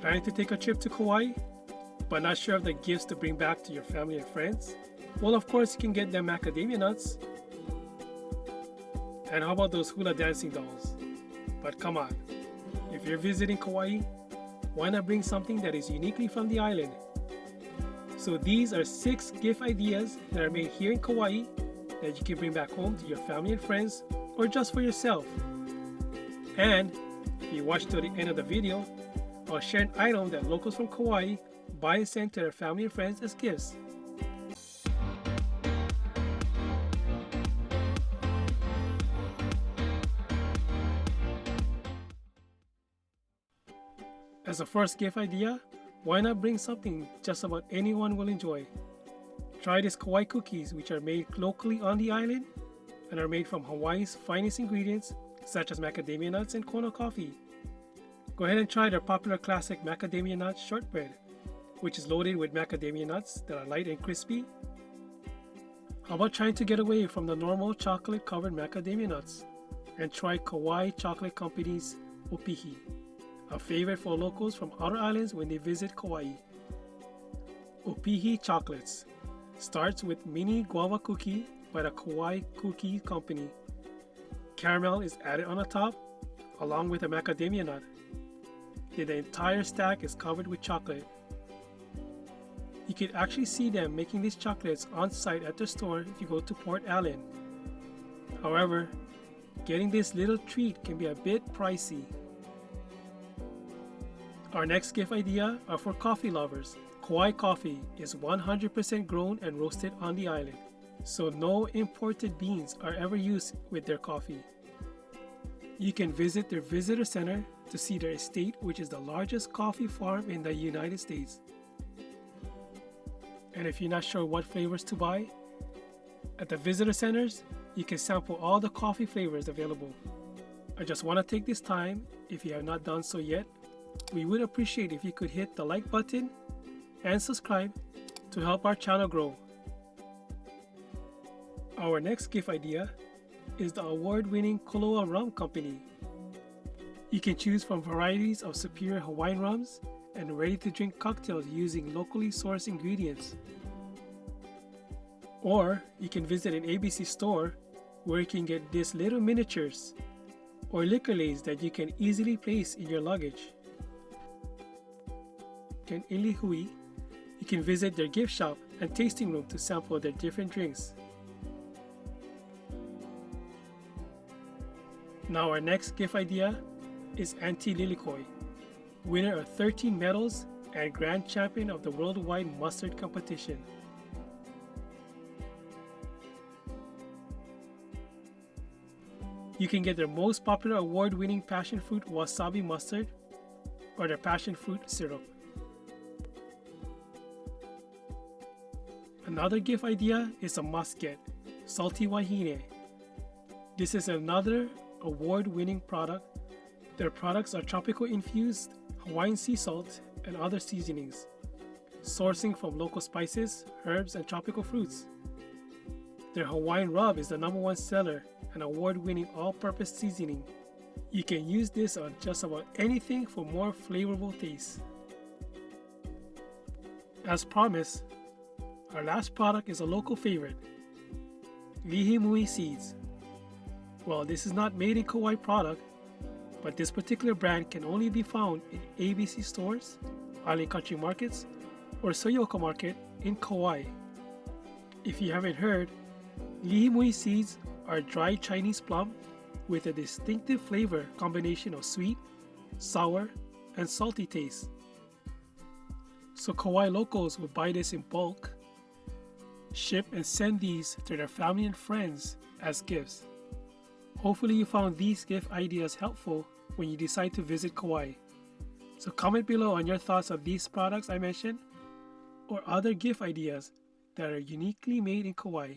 Planning to take a trip to Kauai, but not sure of the gifts to bring back to your family and friends? Well, of course, you can get them macadamia nuts. And how about those hula dancing dolls? But come on, if you're visiting Kauai, why not bring something that is uniquely from the island? So these are 6 gift ideas that are made here in Kauai that you can bring back home to your family and friends, or just for yourself. And if you watch till the end of the video, I'll share an item that locals from Kauai buy and send to their family and friends as gifts. As a first gift idea, why not bring something just about anyone will enjoy? Try these Kauai cookies, which are made locally on the island and are made from Hawaii's finest ingredients such as macadamia nuts and Koloa coffee. Go ahead and try their popular classic macadamia nut shortbread, which is loaded with macadamia nuts that are light and crispy. How about trying to get away from the normal chocolate covered macadamia nuts and try Kauai Chocolate Company's Opihi, a favorite for locals from outer islands when they visit Kauai. Opihi chocolates starts with mini guava cookie by the Kauai Cookie Company. Caramel is added on the top along with a macadamia nut. Then the entire stack is covered with chocolate. You can actually see them making these chocolates on site at their store if you go to Port Allen. However, getting this little treat can be a bit pricey. Our next gift idea are for coffee lovers. Kauai Coffee is 100% grown and roasted on the island, so no imported beans are ever used with their coffee. You can visit their visitor center to see their estate, which is the largest coffee farm in the United States. And if you're not sure what flavors to buy, at the visitor centers, you can sample all the coffee flavors available. I just want to take this time, if you have not done so yet, we would appreciate if you could hit the like button and subscribe to help our channel grow. Our next gift idea is the award-winning Koloa Rum Company. You can choose from varieties of superior Hawaiian rums and ready-to-drink cocktails using locally sourced ingredients. Or you can visit an ABC store where you can get these little miniatures or liquor lays that you can easily place in your luggage. In Lilikoi, you can visit their gift shop and tasting room to sample their different drinks. Now our next gift idea is Auntie Lilikoi, winner of 13 medals and grand champion of the worldwide mustard competition. You can get their most popular award-winning passion fruit wasabi mustard or their passion fruit syrup. Another gift idea is a Musket, salty Wahine. This is another award-winning product. Their products are tropical infused Hawaiian sea salt and other seasonings, sourcing from local spices, herbs, and tropical fruits. Their Hawaiian rub is the #1 seller and award-winning all-purpose seasoning. You can use this on just about anything for more flavorful taste. As promised, our last product is a local favorite, Leehee Mui Seeds. Well, this is not made in Kauai product, but this particular brand can only be found in ABC stores, Island Country Markets, or Soyoka Market in Kauai. If you haven't heard, Leehee Mui Seeds are dried Chinese plum with a distinctive flavor combination of sweet, sour, and salty taste. So Kauai locals will buy this in bulk, ship and send these to their family and friends as gifts. Hopefully you found these gift ideas helpful when you decide to visit Kauai. So comment below on your thoughts of these products I mentioned or other gift ideas that are uniquely made in Kauai.